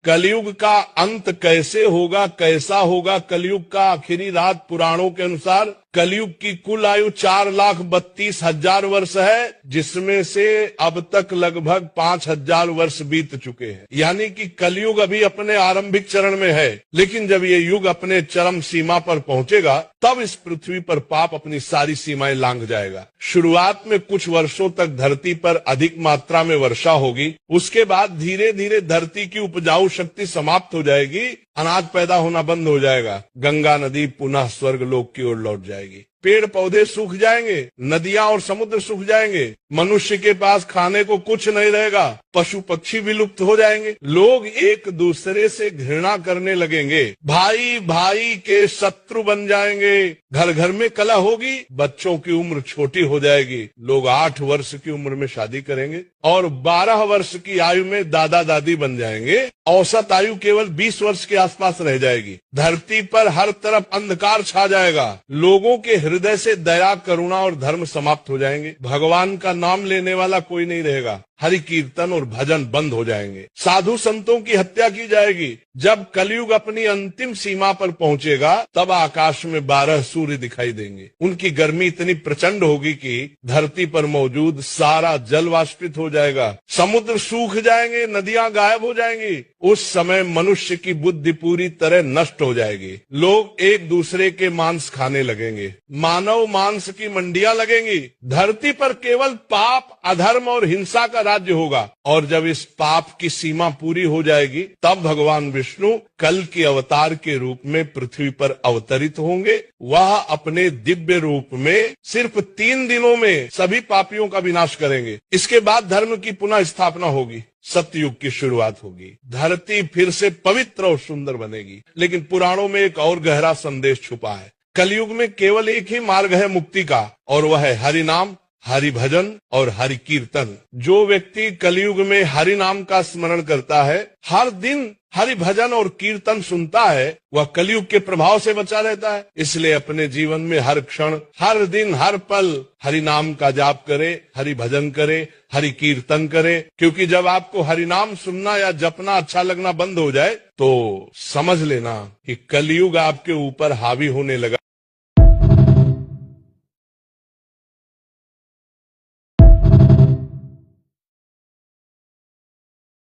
कलयुग का अंत कैसे होगा, कैसा होगा कलयुग का आखिरी रात? पुराणों के अनुसार कलयुग की कुल आयु 4,32,000 वर्ष है, जिसमें से अब तक लगभग 5,000 वर्ष बीत चुके हैं। यानी कि कलयुग अभी अपने आरंभिक चरण में है, लेकिन जब ये युग अपने चरम सीमा पर पहुंचेगा तब इस पृथ्वी पर पाप अपनी सारी सीमाएं लांघ जाएगा। शुरुआत में कुछ वर्षों तक धरती पर अधिक मात्रा में वर्षा होगी, उसके बाद धीरे धीरे धरती की उपजाऊ शक्ति समाप्त हो जाएगी, अनाज पैदा होना बंद हो जाएगा, गंगा नदी पुनः स्वर्गलोक की ओर लौट जाएगी, पेड़ पौधे सूख जाएंगे, नदियां और समुद्र सूख जाएंगे, मनुष्य के पास खाने को कुछ नहीं रहेगा, पशु पक्षी विलुप्त हो जाएंगे, लोग एक दूसरे से घृणा करने लगेंगे, भाई भाई के शत्रु बन जाएंगे, घर घर में कलह होगी, बच्चों की उम्र छोटी हो जाएगी, लोग 8 वर्ष की उम्र में शादी करेंगे और 12 वर्ष की आयु में दादा दादी बन जाएंगे, औसत आयु केवल 20 वर्ष के आसपास रह जाएगी, धरती पर हर तरफ अंधकार छा जाएगा, लोगों के हृदय से दया, करुणा और धर्म समाप्त हो जाएंगे, भगवान का नाम लेने वाला कोई नहीं रहेगा, हरि कीर्तन और भजन बंद हो जाएंगे, साधु संतों की हत्या की जाएगी। जब कलयुग अपनी अंतिम सीमा पर पहुंचेगा तब आकाश में 12 सूर्य दिखाई देंगे, उनकी गर्मी इतनी प्रचंड होगी कि धरती पर मौजूद सारा जल वाष्पित हो जाएगा, समुद्र सूख जाएंगे, नदियां गायब हो जाएंगी, उस समय मनुष्य की बुद्धि पूरी तरह नष्ट हो जाएगी, लोग एक दूसरे के मांस खाने लगेंगे, मानव मांस की मंडियां लगेंगी, धरती पर केवल पाप, अधर्म और हिंसा का राज्य होगा। और जब इस पाप की सीमा पूरी हो जाएगी तब भगवान विष्णु कल के अवतार के रूप में पृथ्वी पर अवतरित होंगे। वह अपने दिव्य रूप में सिर्फ 3 दिनों में सभी पापियों का विनाश करेंगे। इसके बाद धर्म की पुनः स्थापना होगी, सतयुग की शुरुआत होगी, धरती फिर से पवित्र और सुंदर बनेगी। लेकिन पुराणों में एक और गहरा संदेश छुपा है। कलयुग में केवल एक ही मार्ग है मुक्ति का, और वह है हरि नाम, हरि भजन और हरि कीर्तन। जो व्यक्ति कलयुग में हरि नाम का स्मरण करता है, हर दिन हरि भजन और कीर्तन सुनता है, वह कलयुग के प्रभाव से बचा रहता है। इसलिए अपने जीवन में हर क्षण, हर दिन, हर पल हरि नाम का जाप करे, हरि भजन करे, हरि कीर्तन करे। क्योंकि जब आपको हरि नाम सुनना या जपना अच्छा लगना बंद हो जाए तो समझ लेना कि कलयुग आपके ऊपर हावी होने लगा।